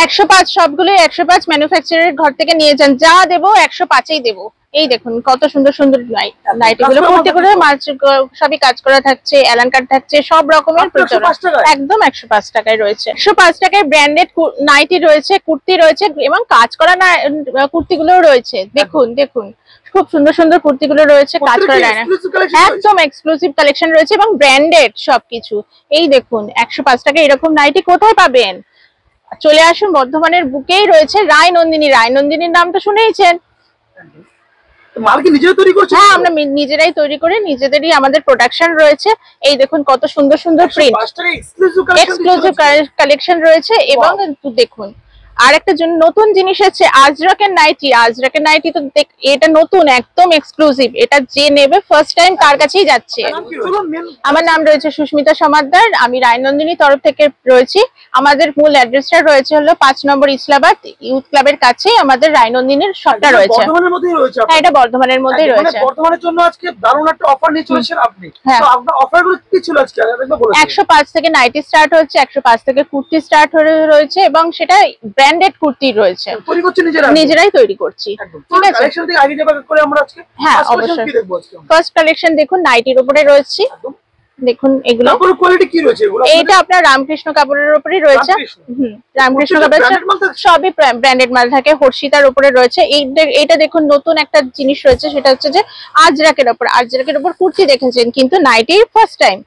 105 সবগুলো 105 ম্যানুফ্যাকচারারের ঘর থেকে নিয়ে যান, যা দেবো 105এই দেবো। এই দেখুন কত সুন্দর সুন্দর নাইটিগুলো, কুর্তিগুলো সবই কাজ করা থাকছে, অ্যালান কাট থাকছে, সব রকমের একদম 105 টাকায় রয়েছে। 105 টাকায় ব্র্যান্ডেড নাইটি রয়েছে, কুর্তি রয়েছে এবং কাজ করা কুর্তিগুলো রয়েছে। দেখুন দেখুন খুব সুন্দর সুন্দর কুর্তিগুলো রয়েছে, কাজ করা একদম এক্সক্লুসিভ কালেকশন রয়েছে এবং ব্র্যান্ডেড সবকিছু। এই দেখুন 105 টাকায় এরকম নাইটি কোথায় পাবেন? চলে আসুন, বর্ধমানের বুকেই রয়েছে রায় নন্দিনী। রায় নন্দিনীর নাম তো শুনেইছেন। হ্যাঁ, আমরা নিজেরাই তৈরি করে, নিজেদেরই আমাদের প্রোডাকশন রয়েছে। এই দেখুন কত সুন্দর সুন্দর প্রিন্ট, এক্সক্লুসিভ কালেকশন রয়েছে। এবং দেখুন আর একটা নতুন জিনিস আছে, আজরাকের নাইটি। আজরাকের নাইটি তো এটা নতুন, একদম এক্সক্লুসিভ। এটা যে নেবে ফার্স্ট টাইম তার কাছেই যাচ্ছে। আমার নাম রয়েছে সুস্মিতা সমাদ্দার, আমি রায়নন্দিনী তরফ থেকে রয়েছি। আমাদের মূল অ্যাড্রেসটা রয়েছে হলো 5 নম্বর ইসলাবাদ ইউথ ক্লাবের কাছে আমাদের রায়নন্দিনীর শপটা রয়েছে। হ্যাঁ, এটা বর্ধমানের মধ্যেই রয়েছে। বর্ধমানের জন্য আজকে দারুণ একটা অফার নিয়ে চলেছেন আপনি। তো আপনার অফারগুলো কি ছিল আজকে? 105 থেকে নাইটি স্টার্ট হচ্ছে, 105 থেকে কুর্তি স্টার্ট রয়েছে এবং সেটা ব্র্যান্ডেড কুর্তি রয়েছে। তৈরি করছেন নিজেরাই তৈরি করছি। ঠিক আছে, কালেকশন থেকে আইডিয়া করে আমরা আজকে হ্যাঁ অবশ্যই ফার্স্ট কালেকশন দেখুন নাইটির উপরে রয়েছে। দেখুন এগুলো কাপড়ের কোয়ালিটি কি রয়েছে? এগুলো এইটা আপনার রামকৃষ্ণ কাপড়ের উপরেই রয়েছে। রামকৃষ্ণ কাপড়ের সবই ব্র্যান্ডেড মাল থাকে। হর্ষিতার উপরে রয়েছে। এইটা দেখুন নতুন একটা জিনিস রয়েছে, সেটা হচ্ছে যে আজরাকের উপর। আজরাকের উপর কুর্তি দেখেছেন কিন্তু নাইটি ফার্স্ট টাইম।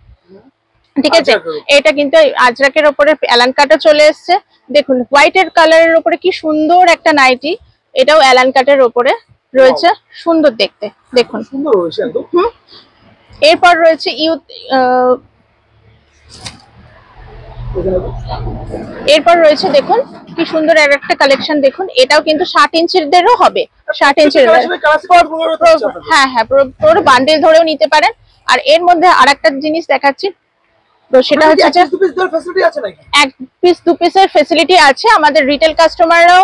ঠিক আছে, এটা কিন্তু আজরাকের উপরে অ্যালান কাটও চলে এসছে। দেখুন হোয়াইটের কালারের উপরে কি সুন্দর একটা নাইটি, এটাও অ্যালান কাটের উপরে রয়েছে, সুন্দর দেখতে। দেখুন সুন্দর হয়েছে একদম। এরপর রয়েছে এরপর রয়েছে দেখুন কি সুন্দর আর একটা কালেকশন। দেখুন এটাও কিন্তু 60 ইঞ্চিদেরও হবে। 60 ইঞ্চির, হ্যাঁ হ্যাঁ, পুরো বান্ডেল ধরেও নিতে পারেন। আর এর মধ্যে আরেকটা জিনিস দেখাচ্ছি, তো সেটা হচ্ছে যে এক পিস দু পিসের ফ্যাসিলিটি আছে। আমাদের রিটেল কাস্টমাররাও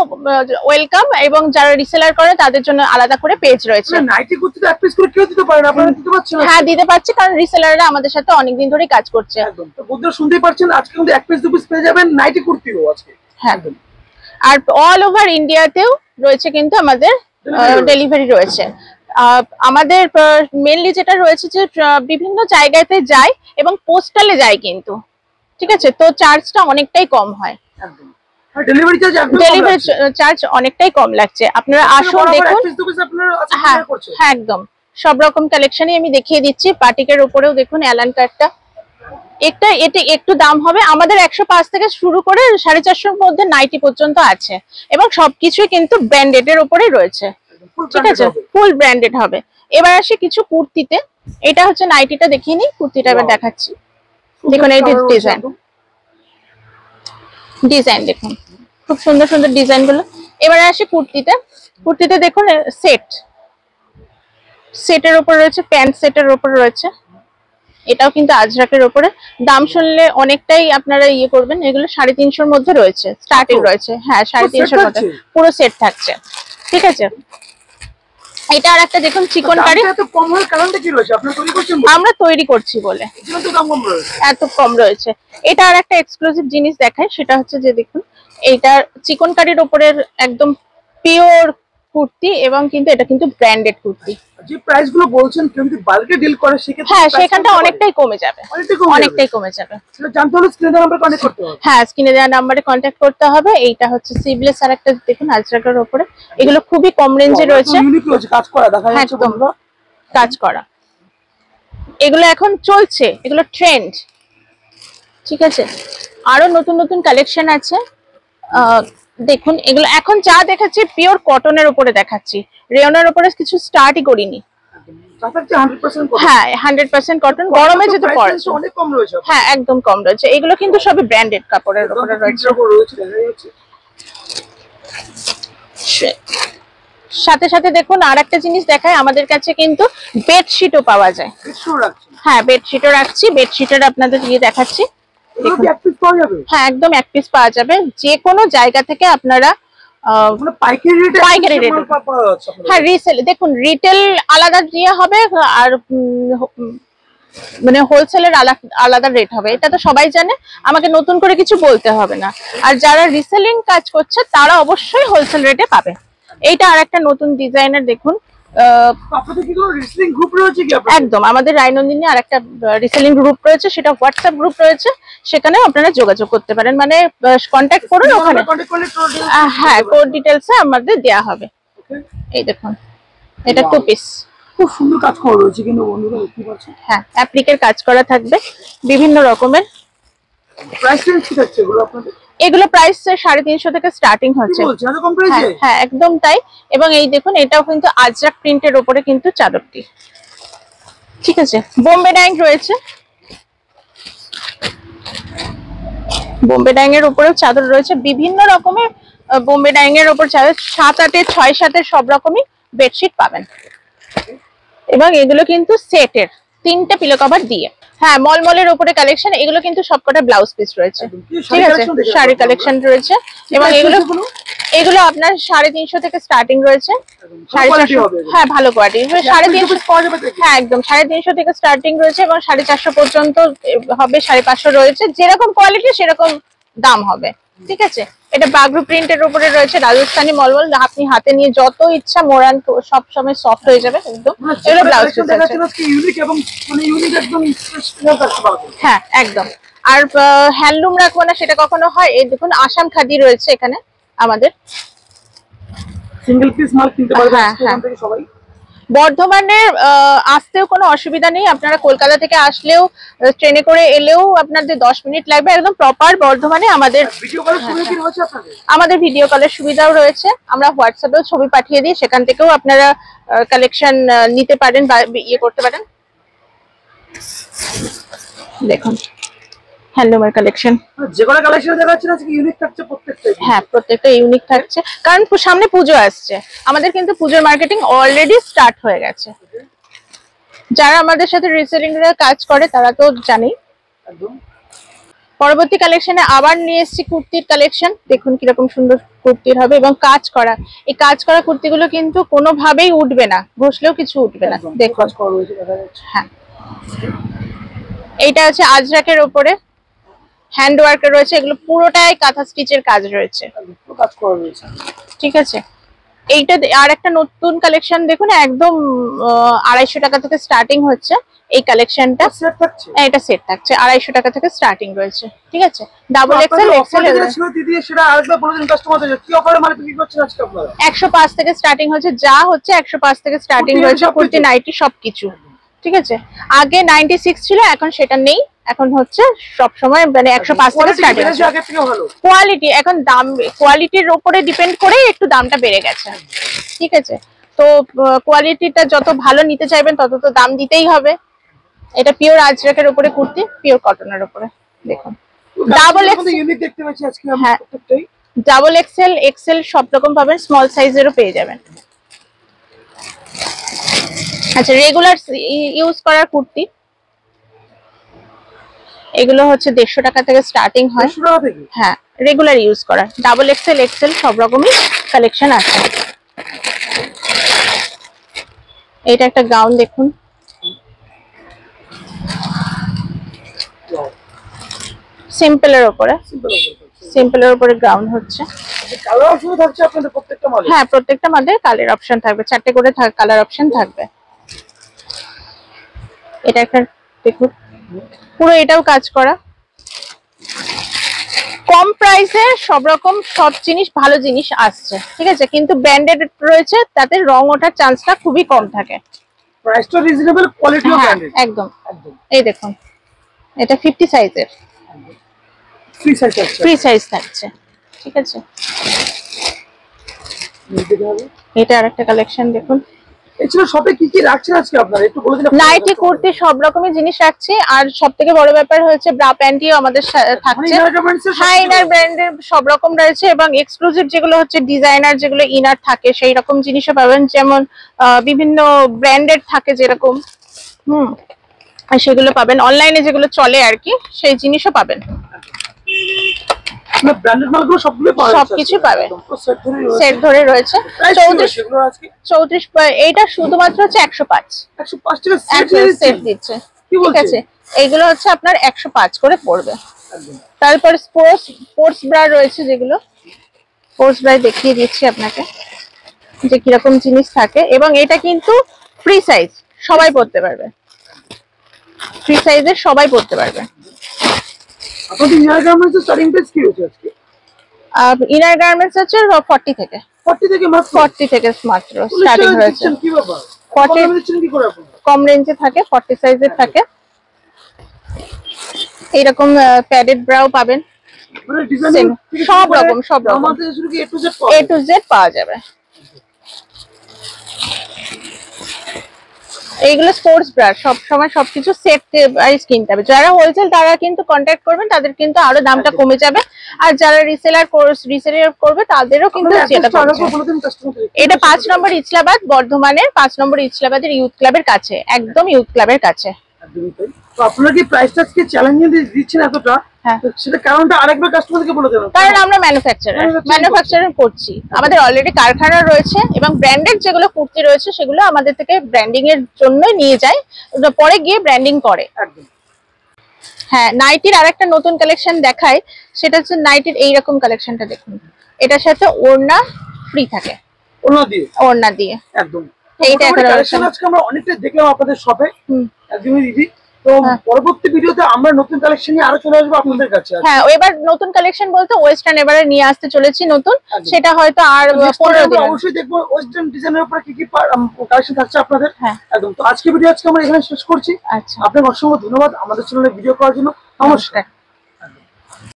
ওয়েলকাম এবং যারা রিসেলার করে তাদের জন্য আলাদা করে পেজ রয়েছে। নাইটি কুর্তি এক পিস করে কেউ দিতে পারে না, আপনারা দিতে পারছেন? হ্যাঁ দিতে পারছি, কারণ রিসেলাররা আমাদের সাথে অনেকদিন ধরে কাজ করছে। একদম, তো বন্ধুরা শুনতেই পারছেন আজকে কিন্তু এক পিস দু পিস পেয়ে যাবেন নাইটি কুর্তিও আজকে। হ্যাঁ, আর অল ওভার ইন্ডিয়াতেও রয়েছে কিন্তু আমাদের ডেলিভারি রয়েছে। আমাদের মেইনলি যেটা রয়েছে যে বিভিন্ন জায়গাতে যায় এবং পোস্টালে যায় কিন্তু। ঠিক আছে, তো চার্জটা অনেকটাই কম হয়। একদম, আর ডেলিভারি চার্জ অনেকটাই কম লাগছে। আপনারা আসুন দেখুন। হ্যাঁ হ্যাঁ, একদম সব রকম কালেকশনই আমি দেখিয়ে দিচ্ছি। বাটিকের উপরেও দেখুন অ্যালান কাটটা, এটা একটু দাম হবে। আমাদের 105 থেকে শুরু করে 450 মধ্যে নাইটি পর্যন্ত আছে এবং সবকিছুই কিন্তু ব্র্যান্ডেড এর উপরে রয়েছে। ঠিক আছে, ফুল ব্র্যান্ডেড হবে। এবার আসি কিছু কুর্তিতে। এটা হচ্ছে নাইটিটা দেখিয়ে নিই, কুর্তিটা এবার দেখাচ্ছি। দেখুন এই ডিজাইন দেখুন খুব সুন্দর সুন্দর ডিজাইন গুলো। এবারে আসি কুর্তিতে। কুর্তিতে দেখুন সেটের উপর রয়েছে, প্যান্ট সেটের উপর রয়েছে। এটাও কিন্তু আজরাকের উপরে। দাম শুনলে অনেকটাই আপনারা ইয়ে করবেন। এগুলো 350 মধ্যে রয়েছে, স্টার্টিং রয়েছে। হ্যাঁ 350 মধ্যে পুরো সেট থাকছে। ঠিক আছে, এটা আর একটা দেখুন চিকন কারি। আমরা তৈরি করছি বলে এত কম রয়েছে। এটা আর একটা এক্সক্লুসিভ জিনিস দেখায়, সেটা হচ্ছে যে দেখুন এইটা চিকন কারির উপরের একদম পিওর কুর্তি এবং কিন্তু এটা কিন্তু ব্র্যান্ডেড কুর্তি। যে প্রাইস গুলো বলছেন কেউ যদি বাল্কে ডিল করে সেক্ষেত্রে হ্যাঁ সেখানটা অনেকটাই কমে যাবে, অনেকটাই কমে যাবে। সেটা জানতে হলে স্ক্রিনে দেওয়া নাম্বারে কন্টাক্ট করতে হবে। হ্যাঁ স্ক্রিনে দেওয়া নাম্বারে কন্টাক্ট করতে হবে। এইটা হচ্ছে সিবলেস আর একটা দেখুন আজরাকের উপরে। এগুলো খুবই কম রেঞ্জে রয়েছে, ইউনিক রয়েছে, কাজ করা দেখা যাচ্ছে বন্ধুরা, কাজ করা। এগুলো এখন চলছে, এগুলো ট্রেন্ড। ঠিক আছে, আরো নতুন নতুন কালেকশন আছে। দেখুন এগুলো এখন যা দেখাচ্ছি পিওর কটনের উপরে দেখাচ্ছি, রেয়নের উপরে কিছু স্টার্টই করিনি। হ্যাঁ 100% কটন, গরমে যদি পরে অনেক কম রয়েছে। হ্যাঁ একদম কম রয়েছে। এগুলো কিন্তু সবই ব্র্যান্ডেড কাপড়ের উপরে রয়েছে। সাথে সাথে দেখুন আর একটা জিনিস দেখায়, আমাদের কাছে কিন্তু বেডশিটও পাওয়া যায়। হ্যাঁ বেডশিটও রাখছি, বেডশিটের আপনাদের দিয়ে দেখাচ্ছি। হ্যাঁ একদম এক পিস পাওয়া যাবে যে কোনো জায়গা থেকে। আপনারা পাইকারি রেটে, হ্যাঁ রিসেল দেখুন রিটেল আলাদা দিয়ে হবে আর মানে হোলসেলের আলাদা রেট হবে, এটা তো সবাই জানে, আমাকে নতুন করে কিছু বলতে হবে না। আর যারা রিসেলিং কাজ করছে তারা অবশ্যই হোলসেল রেটে পাবে। এইটা আর একটা নতুন ডিজাইনের দেখুন। আপনাদের কি কোনো রিসেলিং গ্রুপ রয়েছে কি? একদম, আমাদের রায়নন্দিনী আর একটা রিসেলিং গ্রুপ রয়েছে, সেটা হোয়াটসঅ্যাপ গ্রুপ রয়েছে, সেখানেও আপনারা যোগাযোগ করতে পারেন, মানে কন্ট্যাক্ট করুন ওখানে। হ্যাঁ, কোড ডিটেলস আমাদের দেওয়া হবে। এই দেখুন, এটা 2 পিস, খুব সুন্দর কাজ করা রয়েছে কিন্তু বন্ধুরা দেখতে পাচ্ছেন। হ্যাঁ, অ্যাপ্লিকের কাজ করা থাকবে বিভিন্ন রকমের। প্রাইস রেঞ্জ কি থাকছে এগুলো আপনাদের? এগুলো প্রাইস 350 থেকে স্টার্টিং হচ্ছে। হ্যাঁ, একদম তাই। এবং এই দেখুন, এটাও কিন্তু আজরাক প্রিন্টের উপরে কিন্তু চাদরটি, ঠিক আছে। বোম্বে ডাইং রয়েছে, বোম্বে ডাইং এর উপরেও চাদর রয়েছে, বিভিন্ন রকমের বোম্বে ডাইং এর উপর চাদর, 7, 8, 6, 7 সব রকমই বেডশিট পাবেন। এবং এগুলো কিন্তু সেটের 3টে পিলো কভার দিয়ে। হ্যাঁ, মলমলের উপরে কালেকশন, এগুলো কিন্তু সবকটা ব্লাউজ পিস রয়েছে, ঠিক আছে, শাড়ি কালেকশন রয়েছে। এবং এগুলো আপনার 350 থেকে স্টার্টিং রয়েছে, 450। হ্যাঁ, ভালো কোয়ালিটি, 350। হ্যাঁ, একদম 350 থেকে স্টার্টিং রয়েছে এবং 450 পর্যন্ত হবে, 550 রয়েছে। যেরকম কোয়ালিটি সেরকম দাম হবে, ঠিক আছে। এটা বাগরু প্রিন্টের উপরে রয়েছে, রাজস্থানি মলমল, আপনি হাতে নিয়ে যত ইচ্ছা মোড়ান, সব সময় সফট হয়ে যাবে একদম। এগুলো ব্লাউজ পিস আছে, ইউনিক এবং মানে ইউনিক একদম স্পেশাল থাকতে পারবে। হ্যাঁ, একদম। আর হ্যান্ডলুম রাখবো না সেটা কখনো হয়। এই দেখুন, আসাম খাদি রয়েছে এখানে আমাদের, সিঙ্গেল পিস মাল কিনতে পারবেন এখান থেকে সবাই। বর্ধমানের আসতেও কোনো অসুবিধা নেই, আপনারা কলকাতা থেকে আসলেও, ট্রেনে করে এলেও আপনাদের 10 মিনিট লাগবে, একদম প্রপার বর্ধমানে। আমাদের ভিডিও কলের সুবিধা কি রয়েছে আপনাদের? আমাদের ভিডিও কলের সুবিধাও রয়েছে, আমরা হোয়াটসঅ্যাপেও ছবি পাঠিয়ে দিই, সেখান থেকেও আপনারা কালেকশন নিতে পারেন বা ইয়ে করতে পারেন। দেখুন, হ্যান্ডলুমের কালেকশন, যে কোনো কালেকশন দেখাচ্ছেন আজকে ইউনিক থাকছে প্রত্যেকটা। হ্যাঁ, প্রত্যেকটা ইউনিক থাকছে, কারণ সামনে পুজো আসছে, আমাদের কিন্তু পুজোর মার্কেটিং অলরেডি স্টার্ট হয়ে গেছে। যারা আমাদের সাথে রিসেলিং এর কাজ করে তারা তো জানেই। পরবর্তী কালেকশনে আবার নিয়ে এসেছি কুর্তির কালেকশন, দেখুন কিরকম সুন্দর কুর্তির হবে এবং কাজ করা। এই কাজ করা কুর্তিগুলো কিন্তু কোনোভাবেই উঠবে না, ঘষলেও কিছু উঠবে না, দেখুন। হ্যাঁ, এইটা আছে আজরাকের উপরে, হ্যান্ড ওয়ার্কের রয়েছে, এগুলো পুরোটাই কাঁথা স্টিচের কাজ রয়েছে, ঠিক আছে। এইটা আর একটা নতুন কালেকশন দেখুন, একদম 250 টাকা থেকে স্টার্টিং হচ্ছে এই কালেকশনটা। এটা সেট থাকছে, 250 টাকা থেকে স্টার্টিং রয়েছে, ঠিক আছে। ডাবল এক্সেল, দিদি সেটা আরেকবার বলে দিন কাস্টমারদের কি অফারে মাল বিক্রি করছেন আজকে আপনারা? 105 থেকে স্টার্টিং হচ্ছে, যা হচ্ছে 105 থেকে স্টার্টিং হয়েছে, কুর্তি নাইটি সবকিছু, ঠিক আছে। আগে 96 ছিল, এখন সেটা নেই, এখন হচ্ছে সব সময় মানে 105 থেকে স্টার্টিং। কোয়ালিটি এখন দাম, কোয়ালিটির উপরে ডিপেন্ড করে একটু দামটা বেড়ে গেছে, ঠিক আছে। তো কোয়ালিটিটা যত ভালো নিতে চাইবেন তত তো দাম দিতেই হবে। এটা পিওর আজরাকের উপরে কুর্তি, পিওর কটনের উপরে, দেখুন। ডাবল এক্সেল ইউনিক দেখতে পাচ্ছি আজকে আমরা প্রত্যেকটাই। ডাবল এক্সেল, এক্সেল সব রকম পাবেন, স্মল সাইজেরও পেয়ে যাবেন। আচ্ছা, রেগুলার ইউজ করার কুর্তি, এগুলো হচ্ছে 150 টাকা থেকে স্টার্টিং হয়। হ্যাঁ, রেগুলার ইউজ করা, ডাবল এক্সেল, এক্সেল সব রকমই কালেকশন আছে। এটা একটা গাউন দেখুন, সিম্পলের উপরে, সিম্পলের উপরে গাউন হচ্ছে। কালার অপশন থাকছে আপনাদের প্রত্যেকটা মালে? হ্যাঁ, প্রত্যেকটা মালে কালার অপশন থাকবে, 4টে করে কালার অপশন থাকবে। এটা একটা দেখুন, পুরো এটাও কাজ করা, কম প্রাইসে সব রকম সব জিনিস, ভালো জিনিস আসছে, ঠিক আছে। কিন্তু ব্র্যান্ডেড রয়েছে, তাতে রং ওঠার চান্সটা খুবই কম থাকে। প্রাইসটা রিজনেবল, কোয়ালিটিও ব্র্যান্ডেড, একদম একদম। এই দেখুন, এটা 50 সাইজের, ফ্রি সাইজ থাকছে, ঠিক আছে। এটা আরেকটা কালেকশন দেখুন। এছাড়া শপে কি কি রাখছেন আজকে আপনারা একটু বলে দিন। নাইটি, কুর্তি সব রকমের জিনিস রাখছি, আর সবথেকে বড় ব্যাপার হচ্ছে ব্রা প্যান্টিও আমাদের থাকছে। হ্যাঁ, ইনার ব্র্যান্ডের সব রকম রয়েছে, এবং এক্সক্লুসিভ যেগুলো হচ্ছে ডিজাইনার যেগুলো ইনার থাকে সেই রকম জিনিসও পাবেন, যেমন বিভিন্ন ব্র্যান্ডেড থাকে যেরকম, আর সেগুলো পাবেন। অনলাইনে যেগুলো চলে আর কি, সেই জিনিসও পাবেন। ব্র্যান্ডেড মালগুলো সবগুলো পাবেন, সবকিছু পাবেন, সেট ধরে রয়েছে। 34, এইটা শুধুমাত্র হচ্ছে 105 টাকা সেট দিচ্ছে। ঠিক আছে, এইগুলো হচ্ছে আপনার 105 করে পড়বে। তারপর স্পোর্টস ব্রা রয়েছে, যেগুলো স্পোর্টস ব্রা দেখিয়ে দিচ্ছি আপনাকে যে কিরকম জিনিস থাকে। এবং এটা কিন্তু ফ্রি সাইজ, সবাই পড়তে পারবে, ফ্রি সাইজের সবাই পড়তে পারবে। আপনাদের ইনার গার্মেন্টসের স্টার্টিং প্রাইস কি হচ্ছে আজকে? ইনার গার্মেন্টস হচ্ছে 40 থেকে 40 থেকে মাত্র 40 থেকে মাত্র স্টার্টিং হয়েছে। কি ব্যাপার, 40 কি করে আপনারা? কম রেঞ্জে থাকে, 40 সাইজের থাকে। এইরকম প্যাডেড ব্রাও পাবেন, মানে ডিজাইন সব রকম আমাদের শুধু কি A to Z পাওয়া যাবে। এইগুলো স্পোর্টস ব্রা, সব সময় সবকিছু সেট ওয়াইজ কিনতে হবে। যারা হোলসেল তারা কিন্তু কন্ট্যাক্ট করবেন, তাদের কিন্তু আরো দামটা কমে যাবে। আর যারা রিসেলার করবে তাদেরও কিন্তু যেটা এটা 5 নম্বর ইছলাবাদ, বর্ধমানের 5 নম্বর ইছলাবাদের ইউথ ক্লাবের কাছে, একদম ইউথ ক্লাবের কাছে। তো আপনারা কি প্রাইসটা কি চ্যালেঞ্জ দিচ্ছেন এতটা? সেটা কারণটা আরেকবার কাস্টমারকে বলে দেবেন। কারণ আমরা ম্যানুফ্যাকচারার করছি, আমাদের অলরেডি কারখানা রয়েছে এবং ব্র্যান্ডেড যেগুলো কুর্তি রয়েছে সেগুলো আমাদের থেকে ব্র্যান্ডিং এর জন্য নিয়ে যায়, পরে গিয়ে ব্র্যান্ডিং করে। হ্যাঁ, নাইটির আরেকটা নতুন কালেকশন দেখাই, সেটা হচ্ছে নাইটির এইরকম কালেকশনটা দেখুন। এটার সাথে ওড়না ফ্রি থাকে, ওড়না দিয়ে একদম। এইটা কালেকশন আজকে আমরা অনেকটা দেখলাম আপনাদের শপে, একদমই দিদি। তো পরবর্তী ভিডিওতে আমরা নতুন কালেকশন নিয়ে আরো চলে আসবো আপনাদের কাছে। হ্যাঁ, এবার নতুন কালেকশন বলতে ওয়েস্টার্ন এবারে নিয়ে আসতে চলেছি নতুন, সেটা হয়তো আর 15 দিন অবশ্যই দেখবো ওয়েস্টার্ন ডিজাইনের উপরে কি কি কালেকশন থাকছে আপনাদের। একদম। তো আজকে ভিডিও আমরা এখানে শেষ করছি। আচ্ছা, আপনাকে অসংখ্য ধন্যবাদ আমাদের চ্যানেলে ভিডিও করার জন্য। নমস্কার।